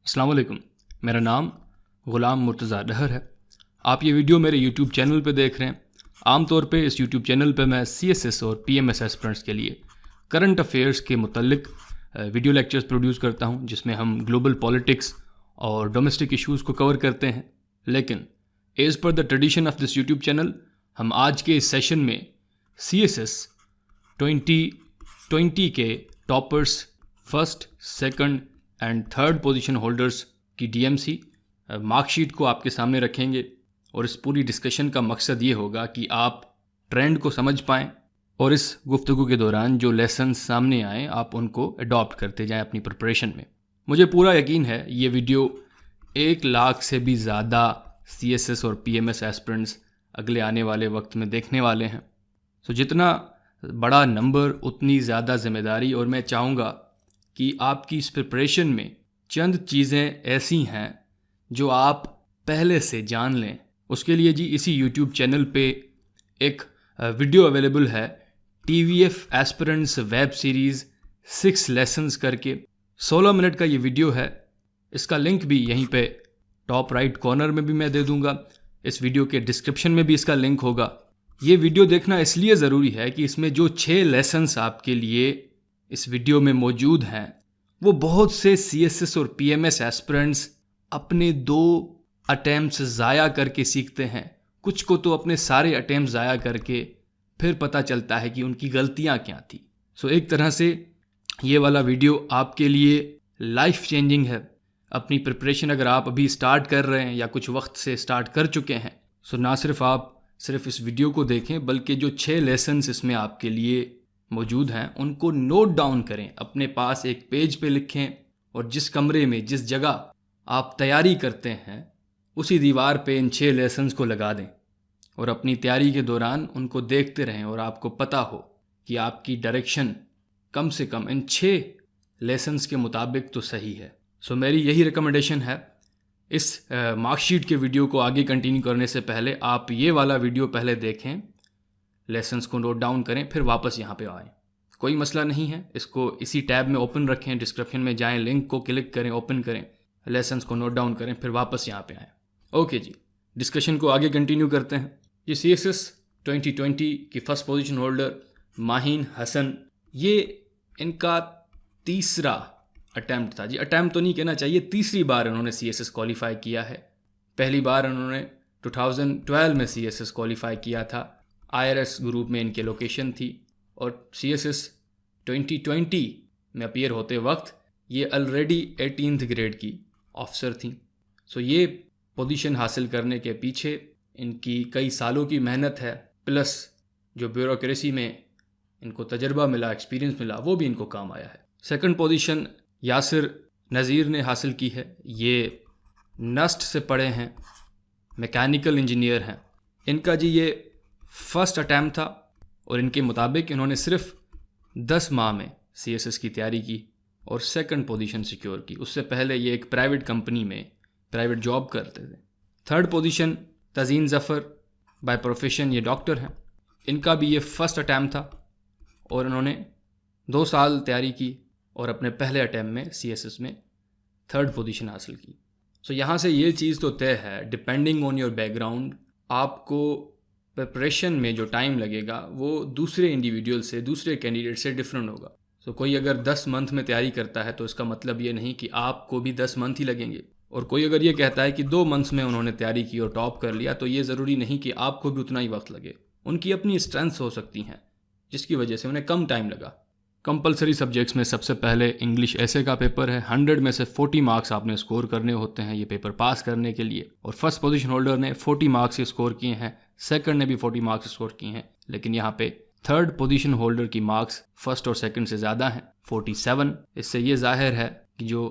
अस्सलाम वालेकुम। मेरा नाम ग़ुलाम मुर्तज़ा डहर है। आप ये वीडियो मेरे यूट्यूब चैनल पे देख रहे हैं। आमतौर पे इस यूट्यूब चैनल पे मैं CSS और PMS एस्पिरेंट्स के लिए करंट अफेयर्स के मुतल्लिक वीडियो लेक्चर्स प्रोड्यूस करता हूँ, जिसमें हम ग्लोबल पॉलिटिक्स और डोमेस्टिक इश्यूज़ को कवर करते हैं। लेकिन as per the tradition of this YouTube channel, हम आज के इस सेशन में CSS 2020 के toppers, first, second and third position holders की DMC मार्कशीट को आपके सामने रखेंगे। और इस पूरी डिस्कशन का मकसद ये होगा कि आप ट्रेंड को समझ पाएँ और इस गुफ्तगू के दौरान जो लेसन सामने आए आप उनको अडॉप्ट करते जाएं अपनी प्रिपरेशन में। मुझे पूरा यकीन है ये वीडियो 1 लाख से भी ज़्यादा CSS और PMS एस्पिरेंट्स अगले आने वाले वक्त में देखने वाले हैं। तो जितना बड़ा नंबर उतनी ज़्यादा जिम्मेदारी, और मैं चाहूँगा कि आपकी इस प्रिपरेशन में चंद चीज़ें ऐसी हैं जो आप पहले से जान लें। उसके लिए जी इसी YouTube चैनल पे एक वीडियो अवेलेबल है, TVF aspirants web series 6 lessons करके। 16 मिनट का ये वीडियो है। इसका लिंक भी यहीं पे टॉप राइट कॉर्नर में भी मैं दे दूंगा। इस वीडियो के डिस्क्रिप्शन में भी इसका लिंक होगा। ये वीडियो देखना इसलिए ज़रूरी है कि इसमें जो 6 लेसन्स आपके लिए इस वीडियो में मौजूद हैं वो बहुत से CSS और PMS एस्पिरेंट्स अपने 2 अटैम्प्ट्स ज़ाया करके सीखते हैं। कुछ को तो अपने सारे अटैम्प्ट ज़ाया करके फिर पता चलता है कि उनकी गलतियां क्या थी। सो एक तरह से ये वाला वीडियो आपके लिए लाइफ चेंजिंग है। अपनी प्रिपरेशन अगर आप अभी स्टार्ट कर रहे हैं या कुछ वक्त से स्टार्ट कर चुके हैं, सो ना सिर्फ आप सिर्फ इस वीडियो को देखें, बल्कि जो 6 लेसन्स इसमें आपके लिए मौजूद हैं उनको नोट डाउन करें, अपने पास एक पेज पे लिखें और जिस कमरे में जिस जगह आप तैयारी करते हैं उसी दीवार पे इन 6 लेसन्स को लगा दें और अपनी तैयारी के दौरान उनको देखते रहें और आपको पता हो कि आपकी डायरेक्शन कम से कम इन 6 लेसन्स के मुताबिक तो सही है। सो मेरी यही रिकमेंडेशन है। इस मार्कशीट के वीडियो को आगे कंटिन्यू करने से पहले आप ये वाला वीडियो पहले देखें, लेसन्स को नोट डाउन करें, फिर वापस यहाँ पे आएँ। कोई मसला नहीं है, इसको इसी टैब में ओपन रखें, डिस्क्रिप्शन में जाएं, लिंक को क्लिक करें, ओपन करें, लेसन्स को नोट डाउन करें, फिर वापस यहाँ पे आएँ। ओके जी, डिस्कशन को आगे कंटिन्यू करते हैं। ये CSS 2020 की first position holder Maheen Hasan, ये इनका तीसरा अटैम्प्ट था जी। अटैम्प्ट तो नहीं कहना चाहिए, तीसरी बार इन्होंने CSS क्वालिफाई किया है। पहली बार इन्होंने 2012 में CSS क्वालिफाई किया था। IRS ग्रुप में इनके लोकेशन थी और CSS 2020 में अपीयर होते वक्त ये ऑलरेडी 18th ग्रेड की ऑफिसर थी। सो ये पोजीशन हासिल करने के पीछे इनकी कई सालों की मेहनत है, प्लस जो ब्यूरोक्रेसी में इनको तजर्बा मिला, एक्सपीरियंस मिला, वो भी इनको काम आया है। सेकंड पोजीशन यासिर नज़ीर ने हासिल की है। ये नस्ट से पढ़े हैं, मैकेनिकल इंजीनियर हैं। इनका जी ये फर्स्ट अटैम्प्ट था और इनके मुताबिक इन्होंने सिर्फ 10 माह में CSS की तैयारी की और सेकंड पोजीशन सिक्योर की। उससे पहले ये एक प्राइवेट कंपनी में प्राइवेट जॉब करते थे। Third position Tazeen Zafar, by profession ये डॉक्टर हैं। इनका भी ये फर्स्ट अटैम्प्ट था और इन्होंने 2 साल तैयारी की और अपने पहले अटैम्प्ट में CSS में थर्ड पोजीशन हासिल की। सो यहाँ से ये चीज़ तो तय है, डिपेंडिंग ऑन योर बैकग्राउंड, आपको प्रिपरेशन में जो टाइम लगेगा वो दूसरे इंडिविजुअल से, दूसरे कैंडिडेट से डिफरेंट होगा। सो कोई अगर 10 मंथ में तैयारी करता है तो इसका मतलब ये नहीं कि आपको भी 10 मंथ ही लगेंगे। और कोई अगर ये कहता है कि 2 मंथ्स में उन्होंने तैयारी की और टॉप कर लिया, तो ये ज़रूरी नहीं कि आपको भी उतना ही वक्त लगे। उनकी अपनी स्ट्रेंथ्स हो सकती हैं जिसकी वजह से उन्हें कम टाइम लगा। कंपलसरी सब्जेक्ट्स में सबसे पहले इंग्लिश ऐसे का पेपर है। 100 में से 40 मार्क्स आपने स्कोर करने होते हैं ये पेपर पास करने के लिए। और फर्स्ट पोजीशन होल्डर ने 40 मार्क्स स्कोर किए हैं, सेकंड ने भी 40 मार्क्स स्कोर किए हैं, लेकिन यहाँ पे थर्ड पोजीशन होल्डर की मार्क्स फर्स्ट और सेकंड से ज़्यादा हैं, 47। इससे ये जाहिर है कि जो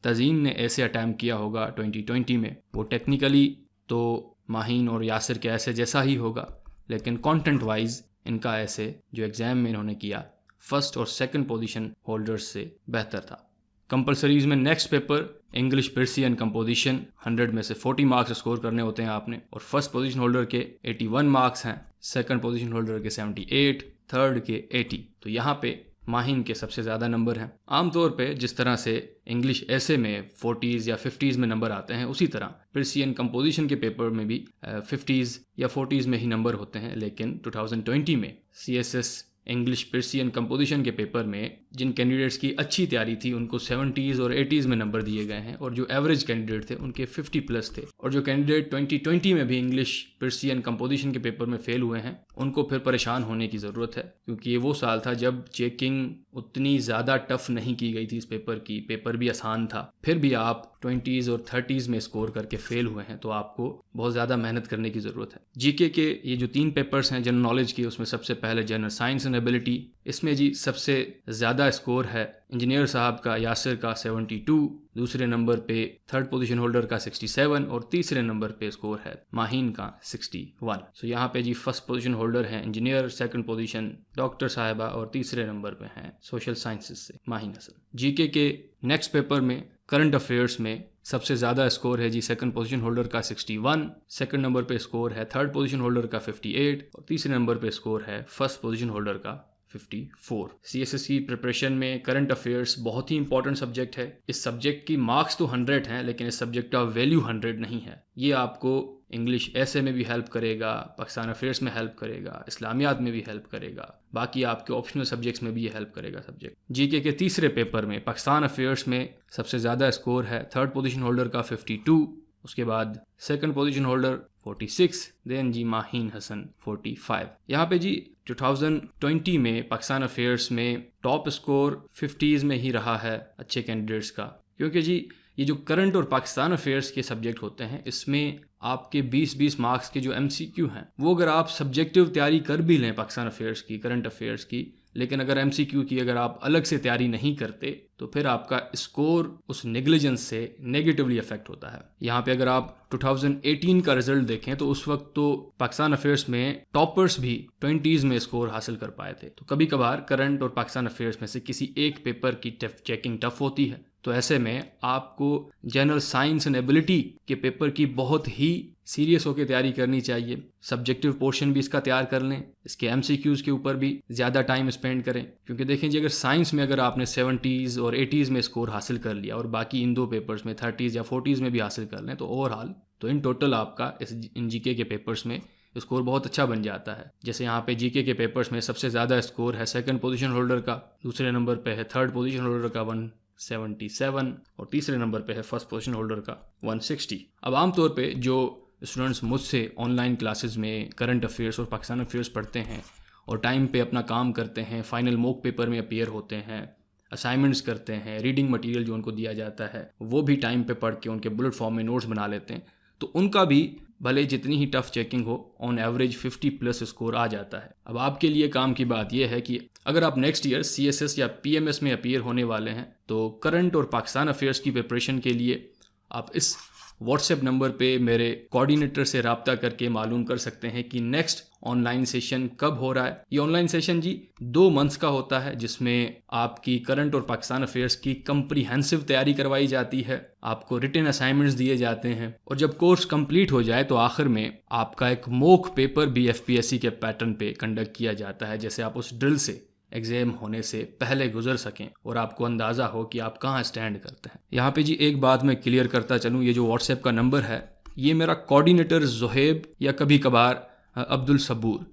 तज़ीन ने ऐसे अटैम्प्ट किया होगा 2020 में, वो टेक्निकली तो माहीन और यासिर के ऐसे जैसा ही होगा, लेकिन कंटेंट वाइज इनका ऐसे जो एग्ज़ाम में इन्होंने किया फर्स्ट और सेकंड पोजीशन होल्डर्स से बेहतर था। कंपलसरीज में next paper English Persian composition, 100 में से 40 मार्क्स स्कोर करने होते हैं आपने, और फर्स्ट पोजीशन होल्डर के 81 मार्क्स हैं, सेकंड पोजीशन होल्डर के 78, थर्ड के 80। तो यहाँ पे माहिन के सबसे ज़्यादा नंबर हैं। आमतौर पे जिस तरह से इंग्लिश ऐसे में 40s या 50s में नंबर आते हैं, उसी तरह पर्सियन कंपोजिशन के पेपर में भी 50s या 40s में ही नंबर होते हैं। लेकिन 2020 में CSS इंग्लिश पर्सियन कंपोजिशन के पेपर में जिन कैंडिडेट्स की अच्छी तैयारी थी उनको 70s और 80s में नंबर दिए गए हैं, और जो एवरेज कैंडिडेट थे उनके 50+ थे। और जो कैंडिडेट 2020 में भी इंग्लिश पर्सियन कंपोजिशन के पेपर में फेल हुए हैं, उनको फिर परेशान होने की ज़रूरत है, क्योंकि ये वो साल था जब चेकिंग उतनी ज़्यादा टफ नहीं की गई थी इस पेपर की। पेपर भी आसान था, फिर भी आप 20s और 30s में स्कोर करके फेल हुए हैं, तो आपको बहुत ज़्यादा मेहनत करने की ज़रूरत है। जीके के ये जो 3 पेपर्स हैं जनरल नॉलेज के, उसमें सबसे पहले जनरल साइंस एंड एबिलिटी। इसमें जी सबसे ज़्यादा स्कोर है इंजीनियर साहब का, यासिर का 72, दूसरे नंबर पे थर्ड पोजीशन होल्डर का 67 और तीसरे नंबर पे स्कोर है माहिन का 61। सो यहाँ पे जी फर्स्ट पोजीशन होल्डर हैं इंजीनियर, सेकंड पोजीशन डॉक्टर साहिबा और तीसरे नंबर पे हैं सोशल साइंसेज से माहिन हसन। जीके के नेक्स्ट पेपर में करंट अफेयर्स में सबसे ज़्यादा स्कोर है जी सेकंड पोजीशन होल्डर का 61, सेकंड नंबर पे स्कोर है थर्ड पोजीशन होल्डर का 58 और तीसरे नंबर पे स्कोर है फर्स्ट पोजीशन होल्डर का 54। CSS की प्रिपरेशन में करंट अफेयर्स बहुत ही इंपॉर्टेंट सब्जेक्ट है। इस सब्जेक्ट की मार्क्स तो 100 हैं, लेकिन इस सब्जेक्ट का वैल्यू 100 नहीं है। ये आपको इंग्लिश ऐसे में भी हेल्प करेगा, पाकिस्तान अफेयर्स में हेल्प करेगा, इस्लामियात में भी हेल्प करेगा, बाकी आपके ऑप्शनल सब्जेक्ट्स में भी ये हेल्प करेगा सब्जेक्ट। जीके के तीसरे पेपर में पाकिस्तान अफेयर्स में सबसे ज़्यादा स्कोर है थर्ड पोजीशन होल्डर का 52, उसके बाद सेकंड पोजीशन होल्डर 46, देन जी माहिन हसन 45। यहाँ पे जी 2020 में पाकिस्तान अफेयर्स में टॉप स्कोर 50s में ही रहा है अच्छे कैंडिडेट्स का, क्योंकि जी ये जो करंट और पाकिस्तान अफेयर्स के सब्जेक्ट होते हैं, इसमें आपके 20-20 मार्क्स के जो MCQ हैं, वो अगर आप सब्जेक्टिव तैयारी कर भी लें पाकिस्तान अफेयर्स की, करंट अफेयर्स की, लेकिन अगर MCQ की अगर आप अलग से तैयारी नहीं करते तो फिर आपका स्कोर उस नेग्लिजेंस से नेगेटिवली अफेक्ट होता है। यहाँ पे अगर आप 2018 का रिजल्ट देखें तो उस वक्त तो पाकिस्तान अफेयर्स में टॉपर्स भी 20s में स्कोर हासिल कर पाए थे। तो कभी कभार करंट और पाकिस्तान अफेयर्स में से किसी एक पेपर की चेकिंग टफ होती है, तो ऐसे में आपको जनरल साइंस एंड एबिलिटी के पेपर की बहुत ही सीरियस होकर तैयारी करनी चाहिए। सब्जेक्टिव पोर्शन भी इसका तैयार कर लें, इसके MCQs के ऊपर भी ज़्यादा टाइम स्पेंड करें, क्योंकि देखें जी अगर साइंस में अगर आपने 70s और 80s में स्कोर हासिल कर लिया और बाकी इन 2 पेपर्स में 30s या 40s में भी हासिल कर लें, तो ओवरऑल तो इन टोटल आपका इन जीके के पेपर्स में स्कोर बहुत अच्छा बन जाता है। जैसे यहाँ पे जीके के पेपर्स में सबसे ज़्यादा स्कोर है सेकंड पोजीशन होल्डर का, दूसरे नंबर पे है थर्ड पोजीशन होल्डर का 177 और तीसरे नंबर पे है फर्स्ट पोजीशन होल्डर का 160। अब आमतौर पे जो स्टूडेंट्स मुझसे ऑनलाइन क्लासेस में करंट अफेयर्स और पाकिस्तान अफेयर्स पढ़ते हैं और टाइम पे अपना काम करते हैं, फाइनल मॉक पेपर में अपीयर होते हैं, असाइनमेंट्स करते हैं, रीडिंग मटेरियल जो उनको दिया जाता है वो भी टाइम पे पढ़ के उनके बुलेट फॉर्म में नोट्स बना लेते हैं, तो उनका भी भले जितनी ही टफ चेकिंग हो ऑन एवरेज 50+ स्कोर आ जाता है। अब आपके लिए काम की बात यह है कि अगर आप नेक्स्ट ईयर CSS या PMS में अपीयर होने वाले हैं, तो करंट और पाकिस्तान अफेयर्स की प्रिपरेशन के लिए आप इस व्हाट्सएप नंबर पे मेरे कोऑर्डिनेटर से रब्ता करके मालूम कर सकते हैं कि नेक्स्ट ऑनलाइन सेशन कब हो रहा है। ये ऑनलाइन सेशन जी 2 मंथ्स का होता है, जिसमें आपकी करंट और पाकिस्तान अफेयर्स की कंप्रीहेंसिव तैयारी करवाई जाती है, आपको रिटन असाइनमेंट्स दिए जाते हैं, और जब कोर्स कंप्लीट हो जाए तो आखिर में आपका एक मॉक पेपर भी FPSC के पैटर्न पे कंडक्ट किया जाता है, जैसे आप उस ड्रिल से एग्जाम होने से पहले गुजर सकें और आपको अंदाज़ा हो कि आप कहाँ स्टैंड करते हैं। यहाँ पे जी एक बात मैं क्लियर करता चलूँ, ये जो व्हाट्सएप का नंबर है ये मेरा कोऑर्डिनेटर ज़ुहैब या कभी कभार अब्दुल सबूर,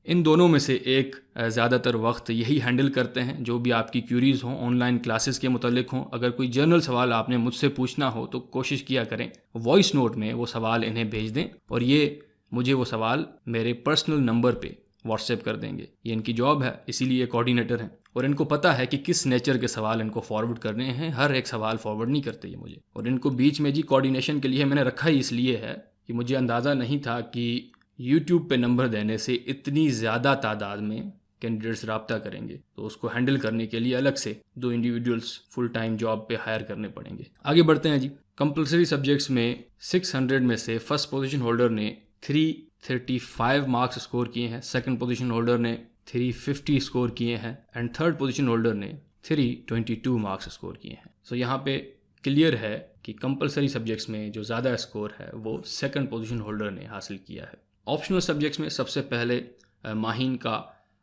इन दोनों में से एक ज़्यादातर वक्त यही हैंडल करते हैं। जो भी आपकी क्यूरीज़ हों ऑनलाइन क्लासेस के मुतालिक हों, अगर कोई जनरल सवाल आपने मुझसे पूछना हो तो कोशिश किया करें वॉइस नोट में वो सवाल इन्हें भेज दें और ये मुझे वो सवाल मेरे पर्सनल नंबर पे व्हाट्सएप कर देंगे। ये इनकी जॉब है, इसीलिए कोऑर्डिनेटर हैं और इनको पता है कि किस नेचर के सवाल इनको फॉरवर्ड करने हैं। हर एक सवाल फॉरवर्ड नहीं करते ये मुझे, और इनको बीच में जी कोऑर्डिनेशन के लिए मैंने रखा ही इसलिए है कि मुझे अंदाज़ा नहीं था कि यूट्यूब पे नंबर देने से इतनी ज़्यादा तादाद में कैंडिडेट्स रब्ता करेंगे, तो उसको हैंडल करने के लिए अलग से 2 इंडिविजुअल्स फुल टाइम जॉब पे हायर करने पड़ेंगे। आगे बढ़ते हैं जी। कंपलसरी सब्जेक्ट्स में 600 में से फर्स्ट पोजीशन होल्डर ने 335 मार्क्स स्कोर किए हैं, सेकंड पोजीशन होल्डर ने 350 स्कोर किए हैं एंड थर्ड पोजीशन होल्डर ने 322 मार्क्स स्कोर किए हैं। सो यहाँ पे क्लियर है कि कंपलसरी सब्जेक्ट्स में जो ज़्यादा स्कोर है वो सेकंड पोजीशन होल्डर ने हासिल किया है। ऑप्शनल सब्जेक्ट्स में सबसे पहले माहिन का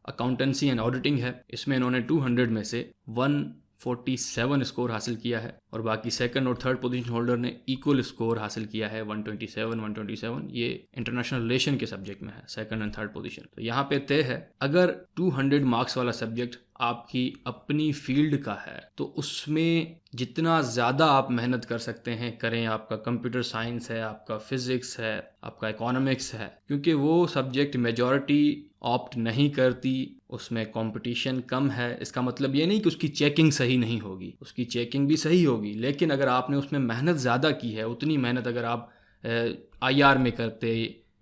अकाउंटेंसी एंड ऑडिटिंग है, इसमें इन्होंने 200 में से 147 स्कोर हासिल किया है और बाकी सेकंड और थर्ड पोजीशन होल्डर ने इक्वल स्कोर हासिल किया है 127। ये इंटरनेशनल रिलेशन के सब्जेक्ट में है सेकंड एंड थर्ड पोजीशन। तो यहाँ पे तय है अगर 200 मार्क्स वाला सब्जेक्ट आपकी अपनी फील्ड का है तो उसमें जितना ज़्यादा आप मेहनत कर सकते हैं करें। आपका कंप्यूटर साइंस है, आपका फिज़िक्स है, आपका इकोनॉमिक्स है, क्योंकि वो सब्जेक्ट मेजॉरिटी ऑप्ट नहीं करती, उसमें कंपटीशन कम है। इसका मतलब ये नहीं कि उसकी चेकिंग सही नहीं होगी, उसकी चेकिंग भी सही होगी, लेकिन अगर आपने उसमें मेहनत ज़्यादा की है, उतनी मेहनत अगर आप IR में करते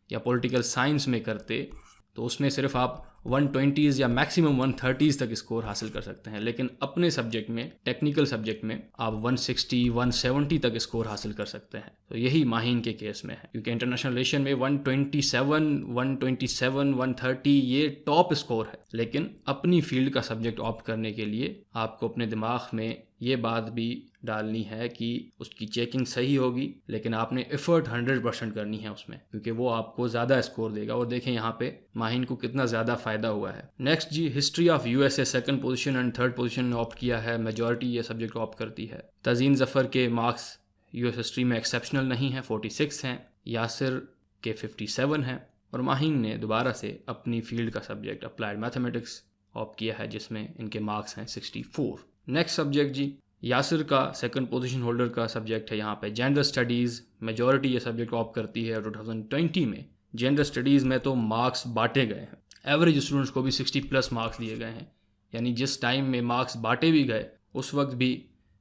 या पॉलिटिकल साइंस में करते तो उसमें सिर्फ आप 120s या मैक्सिमम 130s तक स्कोर हासिल कर सकते हैं। लेकिन अपने सब्जेक्ट में, टेक्निकल सब्जेक्ट में आप 160, 170 तक स्कोर हासिल कर सकते हैं। तो यही माहीन के केस में है, क्योंकि इंटरनेशनल रिलेशन में 127, 130 ये टॉप स्कोर है। लेकिन अपनी फील्ड का सब्जेक्ट ऑप्ट करने के लिए आपको अपने दिमाग में ये बात भी डालनी है कि उसकी चेकिंग सही होगी, लेकिन आपने एफर्ट 100% करनी है उसमें, क्योंकि वो आपको ज़्यादा स्कोर देगा। और देखें यहाँ पे माहिन को कितना ज़्यादा फ़ायदा हुआ है। नेक्स्ट जी, history of USA second position and third position ने ऑप्ट किया है। मेजॉरिटी ये सब्जेक्ट ऑप्ट करती है। तज़ीन ज़फ़र के मार्क्स US हिस्ट्री में एक्सेप्शनल नहीं है, 46 हैं। यासिर के 57 हैं। और माहिन ने दोबारा से अपनी फील्ड का सब्जेक्ट अप्लाइड मैथमेटिक्स ऑप्ट किया है, जिसमें इनके मार्क्स हैं 64। नेक्स्ट सब्जेक्ट जी, यासिर का सेकंड पोजीशन होल्डर का सब्जेक्ट है यहाँ पे जेंडर स्टडीज़। मेजॉरिटी ये सब्जेक्ट ऑप्ट करती है। 2020 में जेंडर स्टडीज़ में तो मार्क्स बांटे गए हैं, एवरेज स्टूडेंट्स को भी 60+ मार्क्स दिए गए हैं। यानी जिस टाइम में मार्क्स बांटे भी गए उस वक्त भी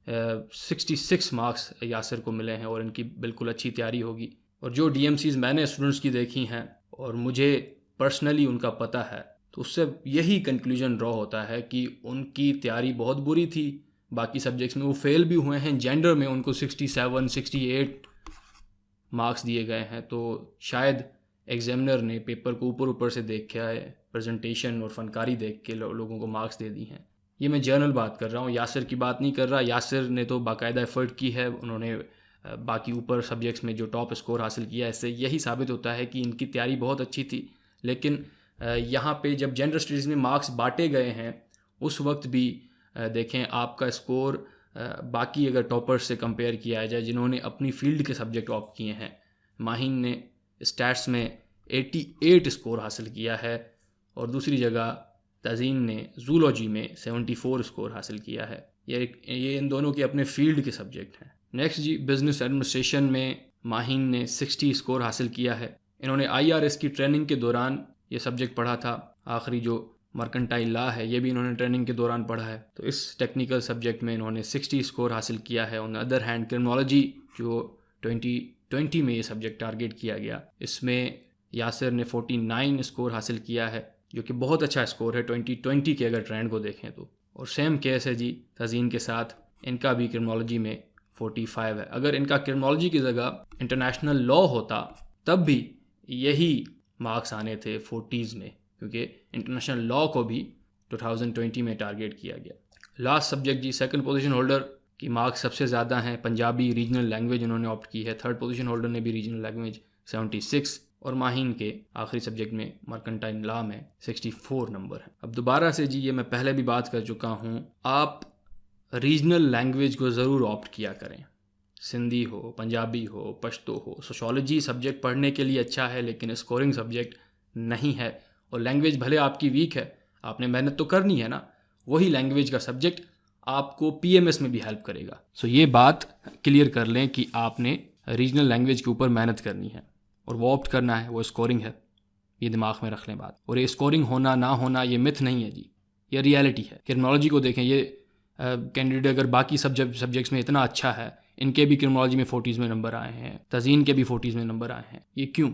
66 मार्क्स यासिर को मिले हैं और इनकी बिल्कुल अच्छी तैयारी होगी। और जो DMCs मैंने स्टूडेंट्स की देखी हैं और मुझे पर्सनली उनका पता है, तो उससे यही कंक्लूजन ड्रॉ होता है कि उनकी तैयारी बहुत बुरी थी। बाकी सब्जेक्ट्स में वो फेल भी हुए हैं, जेंडर में उनको 67, 68 मार्क्स दिए गए हैं। तो शायद एग्जामिनर ने पेपर को ऊपर से देख के आए, प्रेजेंटेशन और फनकारी देख के लोगों को मार्क्स दे दी हैं। ये मैं जनरल बात कर रहा हूँ, यासिर की बात नहीं कर रहा। यासिर ने तो बाकायदा एफर्ट की है, उन्होंने बाकी ऊपर सब्जेक्ट्स में जो टॉप स्कोर हासिल किया। इससे यही साबित होता है कि इनकी तैयारी बहुत अच्छी थी। लेकिन यहाँ पे जब जेंडर स्टडीज़ में मार्क्स बांटे गए हैं उस वक्त भी देखें आपका स्कोर बाकी अगर टॉपर्स से कंपेयर किया जाए जिन्होंने अपनी फील्ड के सब्जेक्ट ऑप्ट किए हैं, माहिन ने स्टैट्स में 88 स्कोर हासिल किया है और दूसरी जगह तज़ीन ने जूलॉजी में 74 स्कोर हासिल किया है। ये इन दोनों के अपने फील्ड के सब्जेक्ट हैं। नेक्स्ट जी, बिजनेस एडमिनिस्ट्रेशन में माहिन ने 60 स्कोर हासिल किया है। इन्होंने IRS की ट्रेनिंग के दौरान ये सब्जेक्ट पढ़ा था। आखिरी जो मर्केंटाइल लॉ है ये भी इन्होंने ट्रेनिंग के दौरान पढ़ा है। तो इस टेक्निकल सब्जेक्ट में इन्होंने 60 स्कोर हासिल किया है। On the other hand criminology जो 2020 में ये सब्जेक्ट टारगेट किया गया, इसमें यासिर ने 49 स्कोर हासिल किया है, जो कि बहुत अच्छा स्कोर है 2020 के अगर ट्रेंड को देखें तो। और सेम केस है जी तज़ीन के साथ, इनका भी क्रिमिनोलॉजी में 45 है। अगर इनका क्रिमिनोलॉजी की जगह इंटरनेशनल लॉ होता तब भी यही मार्क्स आने थे 40s में, क्योंकि इंटरनेशनल लॉ को भी 2020 में टारगेट किया गया। लास्ट सब्जेक्ट जी, सेकंड पोजीशन होल्डर की मार्क्स सबसे ज़्यादा हैं। पंजाबी रीजनल लैंग्वेज उन्होंने ऑप्ट की है। थर्ड पोजीशन होल्डर ने भी रीजनल लैंग्वेज 76 और माहिन के आखिरी सब्जेक्ट में मर्केंटाइल लॉ में 64 नंबर है। अब दोबारा से जी, ये मैं पहले भी बात कर चुका हूँ, आप रीजनल लैंग्वेज को ज़रूर ऑप्ट किया करें। सिंधी हो, पंजाबी हो, पश्तो हो। सोशोलॉजी सब्जेक्ट पढ़ने के लिए अच्छा है लेकिन स्कोरिंग सब्जेक्ट नहीं है। और लैंग्वेज भले आपकी वीक है, आपने मेहनत तो करनी है ना, वही लैंग्वेज का सब्जेक्ट आपको PMS में भी हेल्प करेगा। सो ये बात क्लियर कर लें कि आपने रीजनल लैंग्वेज के ऊपर मेहनत करनी है और वो ऑप्ट करना है, वो स्कोरिंग है। ये दिमाग में रख लें बात। और ये स्कोरिंग होना ना होना ये मिथ नहीं है जी, ये रियलिटी है। क्रिमिनोलॉजी को देखें, ये कैंडिडेट अगर बाकी सब्जेक्ट्स में इतना अच्छा है, इनके भी क्रिमिनोलॉजी में 40s में नंबर आए हैं, तज़ीन के भी 40s में नंबर आए हैं। ये क्यों?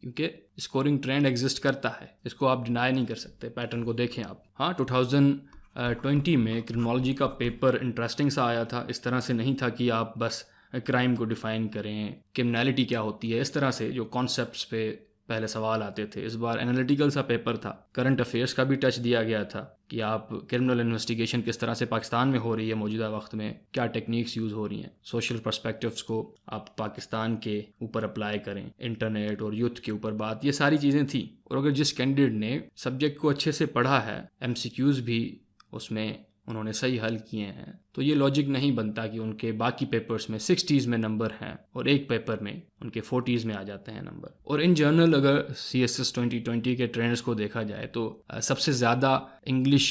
क्योंकि स्कोरिंग ट्रेंड एग्जिस्ट करता है, इसको आप डिनाई नहीं कर सकते। पैटर्न को देखें आप। हाँ, 2020 में क्रिमिनोलॉजी का पेपर इंटरेस्टिंग सा आया था। इस तरह से नहीं था कि आप बस क्राइम को डिफ़ाइन करें, क्रिमिनलिटी क्या होती है, इस तरह से जो कॉन्सेप्ट्स पे पहले सवाल आते थे। इस बार एनालिटिकल सा पेपर था, करंट अफेयर्स का भी टच दिया गया था कि आप क्रिमिनल इन्वेस्टिगेशन किस तरह से पाकिस्तान में हो रही है मौजूदा वक्त में, क्या टेक्निक्स यूज़ हो रही हैं, सोशल पर्सपेक्टिव्स को आप पाकिस्तान के ऊपर अप्लाई करें, इंटरनेट और यूथ के ऊपर बात, ये सारी चीज़ें थी। और अगर जिस कैंडिडेट ने सब्जेक्ट को अच्छे से पढ़ा है, MCQs भी उसमें उन्होंने सही हल किए हैं, तो ये लॉजिक नहीं बनता कि उनके बाकी पेपर्स में 60s में नंबर हैं और एक पेपर में उनके 40s में आ जाते हैं नंबर। और इन जनरल अगर CSS 2020 के ट्रेंड्स को देखा जाए तो सबसे ज़्यादा इंग्लिश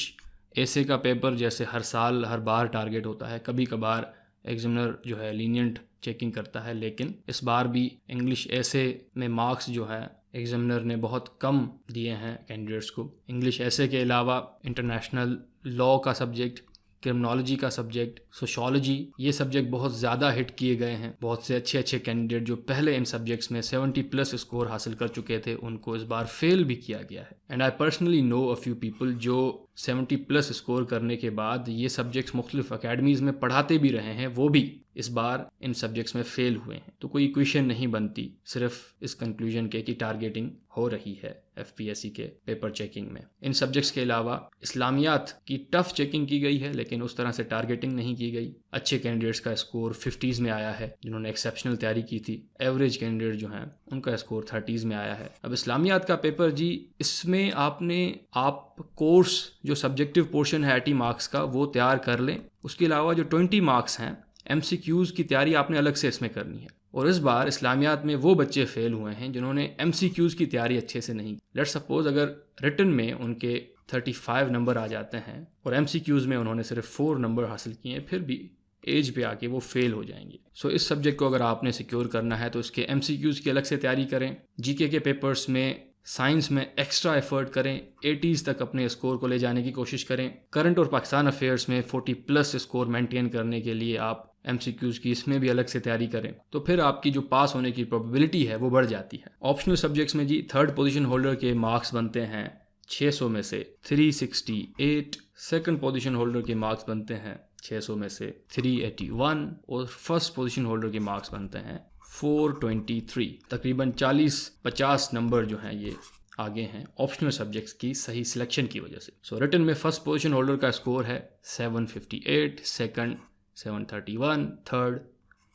एसे का पेपर जैसे हर साल हर बार टारगेट होता है, कभी कभार एग्जामिनर जो है लीनियंट चेकिंग करता है, लेकिन इस बार भी इंग्लिश एसे में मार्क्स जो है एग्जामिनर ने बहुत कम दिए हैं कैंडिडेट्स को। इंग्लिश एसे के अलावा इंटरनेशनल लॉ का सब्जेक्ट, क्रिमिनोलॉजी का सब्जेक्ट, सोशोलॉजी, ये सब्जेक्ट बहुत ज़्यादा हिट किए गए हैं। बहुत से अच्छे अच्छे कैंडिडेट जो पहले इन सब्जेक्ट्स में 70+ स्कोर हासिल कर चुके थे, उनको इस बार फेल भी किया गया है। And I personally know a few people जो 70+ स्कोर करने के बाद ये सब्जेक्ट्स मुख्तलिफ अकेडमीज़ में पढ़ाते भी रहे हैं, वो भी इस बार इन सब्जेक्ट्स में फेल हुए हैं। तो कोई इक्वेशन नहीं बनती सिर्फ इस कंक्लूजन के कि टारगेटिंग हो रही है FPSC के पेपर चेकिंग में। इन सब्जेक्ट्स के अलावा इस्लामियात की टफ चेकिंग की गई है, लेकिन उस तरह से टारगेटिंग नहीं की गई। अच्छे कैंडिडेट्स का स्कोर 50s में आया है जिन्होंने एक्सेप्शनल तैयारी की थी। एवरेज कैंडिडेट जो हैं उनका स्कोर 30s में आया है। अब इस्लामियात का पेपर जी, इसमें आप कोर्स जो सब्जेक्टिव पोर्शन है 80 मार्क्स का वो तैयार कर लें। उसके अलावा जो 20 मार्क्स हैं MCQs की तैयारी आपने अलग से इसमें करनी है। और इस बार इस्लामियात में वो बच्चे फेल हुए हैं जिन्होंने MCQs की तैयारी अच्छे से नहीं। लेट्स सपोज अगर रिटन में उनके 35 नंबर आ जाते हैं और MCQs में उन्होंने सिर्फ 4 नंबर हासिल किए हैं, फिर भी एज पे आके वो फेल हो जाएंगे। सो इस सब्जेक्ट को अगर आपने सिक्योर करना है तो इसके MCQs की अलग से तैयारी करें। GK के पेपर्स में, साइंस में एक्स्ट्रा एफर्ट करें, 80s तक अपने स्कोर को ले जाने की कोशिश करें। करंट और पाकिस्तान अफेयर्स में 40+ स्कोर मेंटेन करने के लिए आप MCQs की इसमें भी अलग से तैयारी करें, तो फिर आपकी जो पास होने की प्रोबेबिलिटी है वो बढ़ जाती है। ऑप्शनल सब्जेक्ट्स में जी, थर्ड पोजीशन होल्डर के मार्क्स बनते हैं 600 में से 368, सेकंड पोजीशन होल्डर के मार्क्स बनते हैं 600 में से 381 और फर्स्ट पोजीशन होल्डर के मार्क्स बनते हैं 423। तकरीबन 40-50 नंबर जो हैं ये आगे हैं ऑप्शनल सब्जेक्ट्स की सही सिलेक्शन की वजह से। सो रिटन में फर्स्ट पोजीशन होल्डर का स्कोर है 758, सेकंड 731, थर्ड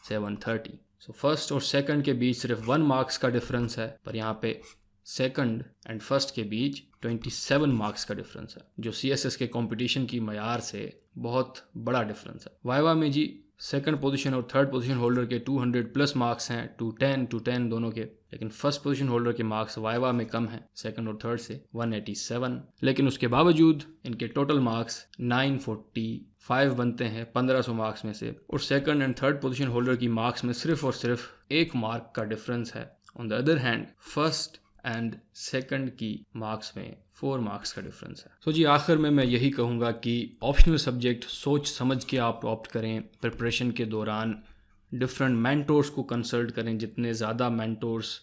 730। सो फर्स्ट और सेकंड के बीच सिर्फ 1 मार्क्स का डिफरेंस है, पर यहाँ पे सेकंड एंड फर्स्ट के बीच 27 मार्क्स का डिफरेंस है, जो CSS के कंपटीशन की मयार से बहुत बड़ा डिफरेंस है। वाइवा में जी, सेकंड पोजीशन और थर्ड पोजीशन होल्डर के 200+ मार्क्स हैं, 210 दोनों के, लेकिन फर्स्ट पोजीशन होल्डर के मार्क्स वाइवा में कम हैं सेकंड और थर्ड से 187। लेकिन उसके बावजूद इनके टोटल मार्क्स 945 बनते हैं 1500 मार्क्स में से, और second and third position holder की मार्क्स में सिर्फ और सिर्फ 1 मार्क का डिफरेंस है। On the other hand first and second की मार्क्स में 4 मार्क्स का डिफरेंस है। तो जी आखिर में मैं यही कहूँगा कि ऑप्शनल सब्जेक्ट सोच समझ के आप ऑप्ट करें। प्रिपरेशन के दौरान डिफरेंट मेंटोर्स को कंसल्ट करें। जितने ज़्यादा मेंटोर्स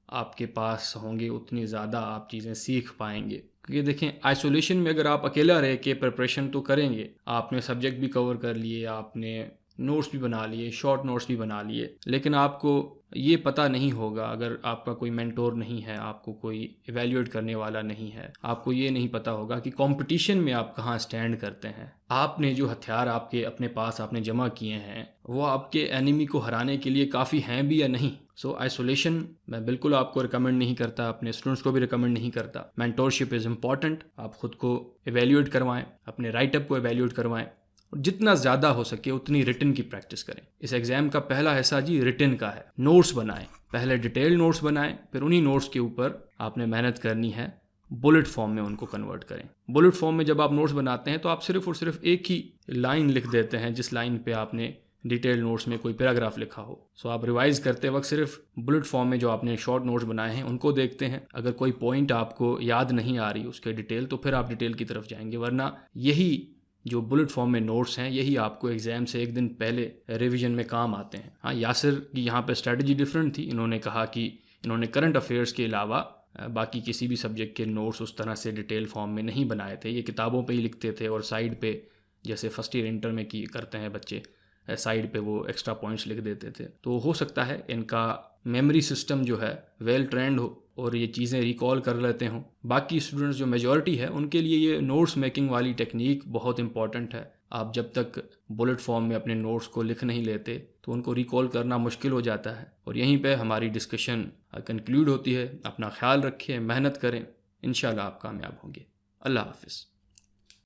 आपके पास होंगे उतनी ज़्यादा आप चीज़ें सीख पाएंगे। क्योंकि देखें, आइसोलेशन में अगर आप अकेला रह के प्रिपरेशन तो करेंगे, आपने सब्जेक्ट भी कवर कर लिए, आपने नोट्स भी बना लिए, शॉर्ट नोट्स भी बना लिए, लेकिन आपको ये पता नहीं होगा, अगर आपका कोई मेंटोर नहीं है, आपको कोई इवैल्यूएट करने वाला नहीं है, आपको ये नहीं पता होगा कि कंपटीशन में आप कहाँ स्टैंड करते हैं। आपने जो हथियार आपके अपने पास आपने जमा किए हैं वो आपके एनिमी को हराने के लिए काफ़ी हैं भी या नहीं। सो आइसोलेशन मैं बिल्कुल आपको रिकमेंड नहीं करता, अपने स्टूडेंट्स को भी रिकमेंड नहीं करता। Mentorship is important. आप खुद को इवैल्यूएट करवाएं, अपने राइटअप को इवैल्यूएट करवाएं, और जितना ज़्यादा हो सके उतनी रिटन की प्रैक्टिस करें। इस एग्ज़ाम का पहला हिस्सा जी रिटन का है। नोट्स बनाएं, पहले डिटेल नोट्स बनाएं, फिर उन्हीं नोट्स के ऊपर आपने मेहनत करनी है, बुलेट फॉर्म में उनको कन्वर्ट करें। बुलेट फॉर्म में जब आप नोट्स बनाते हैं तो आप सिर्फ और सिर्फ एक ही लाइन लिख देते हैं, जिस लाइन पे आपने डिटेल नोट्स में कोई पैराग्राफ लिखा हो। सो आप रिवाइज करते वक्त सिर्फ बुलेट फॉर्म में जो आपने शॉर्ट नोट्स बनाए हैं उनको देखते हैं। अगर कोई पॉइंट आपको याद नहीं आ रही उसके डिटेल, तो फिर आप डिटेल की तरफ जाएंगे, वरना यही जो बुलेट फॉर्म में नोट्स हैं यही आपको एग्जाम से एक दिन पहले रिवीजन में काम आते हैं। हाँ, यासिर की यहाँ पे स्ट्रैटेजी डिफरेंट थी। इन्होंने कहा कि इन्होंने करंट अफेयर्स के अलावा बाकी किसी भी सब्जेक्ट के नोट्स उस तरह से डिटेल फॉर्म में नहीं बनाए थे। ये किताबों पे ही लिखते थे और साइड पे, जैसे फर्स्ट ईयर इंटर में की करते हैं बच्चे, साइड पे वो एक्स्ट्रा पॉइंट्स लिख देते थे। तो हो सकता है इनका मेमोरी सिस्टम जो है वेल ट्रेंड हो और ये चीज़ें रिकॉल कर लेते हों। बाकी स्टूडेंट्स जो मेजॉरिटी है उनके लिए ये नोट्स मेकिंग वाली टेक्निक बहुत इंपॉर्टेंट है। आप जब तक बुलेट फॉर्म में अपने नोट्स को लिख नहीं लेते तो उनको रिकॉल करना मुश्किल हो जाता है। और यहीं पे हमारी डिस्कशन कंक्लूड होती है। अपना ख्याल रखें, मेहनत करें, इंशाल्लाह आप कामयाब होंगे। अल्लाह हाफ़िज़।